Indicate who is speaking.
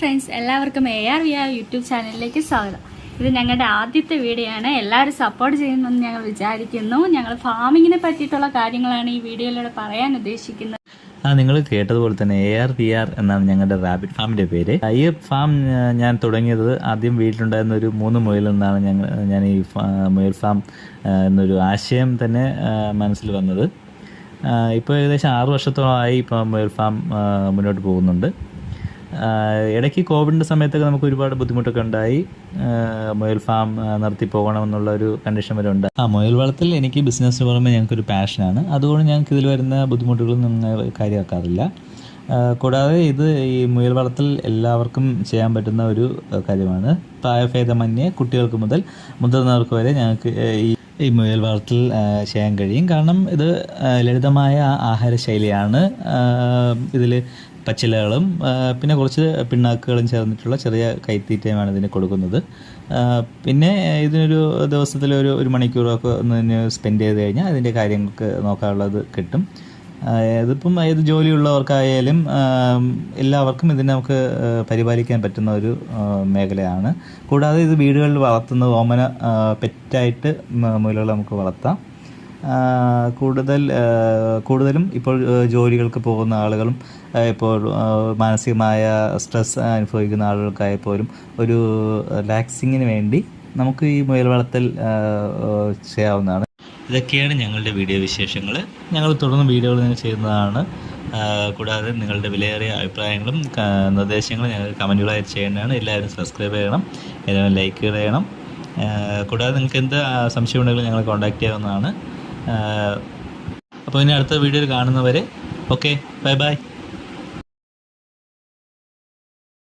Speaker 1: Friends, എല്ലാവർക്കും ARVR YouTube ചാനലിലേക്ക് സ്വാഗതം. ഇത് ഞങ്ങളുടെ ആദ്യത്തെ വീഡിയോ ആണ്. എല്ലാവരും സപ്പോർട്ട് ചെയ്യുമെന്ന് ഞങ്ങൾ വിചാരിക്കുന്നു. ഞങ്ങൾ ഫാമിങ്ങിനെ പറ്റിയിട്ടുള്ള കാര്യങ്ങളാണ് ഈ വീഡിയോയിലൂടെ പറയാൻ ഉദ്ദേശിക്കുന്നത്.
Speaker 2: നിങ്ങൾ കേട്ടതുപോലെ തന്നെ ARVR എന്നാണ് ഞങ്ങളുടെ റാബിറ്റ് ഫാമിൻ്റെ പേര്. ഈ ഫാം ഞാൻ തുടങ്ങിയത് ആദ്യം വീട്ടിലുണ്ടായിരുന്ന ഒരു 3 മുയലിൽ നിന്നാണ് ഞാൻ ഈ മുയൽ ഫാം എന്നൊരു ആശയം തന്നെ മനസ്സിൽ വന്നത്. ഇപ്പോൾ ഏകദേശം 6 വർഷത്തോളമായി ഇപ്പോൾ മുയൽ ഫാം മുന്നോട്ട് പോകുന്നുണ്ട്. ഇടയ്ക്ക് കോവിഡിൻ്റെ സമയത്തൊക്കെ നമുക്ക് ഒരുപാട് ബുദ്ധിമുട്ടൊക്കെ ഉണ്ടായി. മുയൽ ഫാം നിർത്തി പോകണമെന്നുള്ള ഒരു കണ്ടീഷൻ വരെ ഉണ്ട്. മുയൽ വളർത്തൽ എനിക്ക് ബിസിനസ്സിന് പുറമെ ഞങ്ങൾക്കൊരു പാഷനാണ്. അതുകൊണ്ട് ഞങ്ങൾക്ക് ഇതിൽ വരുന്ന ബുദ്ധിമുട്ടുകളൊന്നും കാര്യമാക്കാറില്ല. കൂടാതെ ഈ മുയൽ വളർത്തൽ എല്ലാവർക്കും ചെയ്യാൻ പറ്റുന്ന ഒരു കാര്യമാണ്. പ്രായഭേദമന്യേ കുട്ടികൾക്ക് മുതൽ മുതിർന്നവർക്ക് വരെ ഞങ്ങൾക്ക് ഈ മുയൽ വളർത്തൽ ചെയ്യാൻ കഴിയും. കാരണം ഇത് ലളിതമായ ആഹാര ശൈലിയാണ്. ഇതിൽ പച്ചിലകളും പിന്നെ കുറച്ച് പിണ്ണാക്കുകളും ചേർന്നിട്ടുള്ള ചെറിയ കൈത്തീറ്റയുമാണ് ഇതിന് കൊടുക്കുന്നത്. പിന്നെ ഇതിനൊരു ദിവസത്തിൽ ഒരു മണിക്കൂറൊക്കെ ഒന്ന് സ്പെൻഡ് ചെയ്ത് കഴിഞ്ഞാൽ അതിൻ്റെ കാര്യങ്ങൾക്ക് നോക്കാനുള്ളത് കിട്ടും. ഇതിപ്പം ഏത് ജോലിയുള്ളവർക്കായാലും എല്ലാവർക്കും ഇതിനെ നമുക്ക് പരിപാലിക്കാൻ പറ്റുന്ന ഒരു മേഖലയാണ്. കൂടാതെ ഇത് വീടുകളിൽ വളർത്തുന്നത് ഓമന പെറ്റായിട്ട് മുയലുകൾ നമുക്ക് വളർത്താം. കൂടുതലും ഇപ്പോൾ ജോലികൾക്ക് പോകുന്ന ആളുകളും ഇപ്പോൾ മാനസികമായ സ്ട്രെസ് അനുഭവിക്കുന്ന ആളുകൾക്കായപ്പോലും ഒരു റിലാക്സിങ്ങിന് വേണ്ടി നമുക്ക് ഈ മുയൽ വളർത്തൽ ചെയ്യാവുന്നതാണ്. ഇതൊക്കെയാണ് ഞങ്ങളുടെ വീഡിയോ വിശേഷങ്ങൾ. ഞങ്ങൾ തുടർന്ന് വീഡിയോകൾ ചെയ്യുന്നതാണ്. കൂടാതെ നിങ്ങളുടെ വിലയേറിയ അഭിപ്രായങ്ങളും നിർദ്ദേശങ്ങളും ഞങ്ങൾ കമൻറ്റുകളായി ചെയ്യേണ്ടതാണ്. എല്ലാവരും സബ്സ്ക്രൈബ് ചെയ്യണം, എല്ലാവരും ലൈക്ക് ചെയ്യണം. കൂടാതെ നിങ്ങൾക്ക് എന്ത് സംശയം ഉണ്ടെങ്കിലും ഞങ്ങളെ കോൺടാക്റ്റ് ചെയ്യാവുന്നതാണ്. അപ്പോൾ ഇനി അടുത്ത വീഡിയോയിൽ കാണുന്നവരെ ഓക്കെ, ബൈ ബൈ.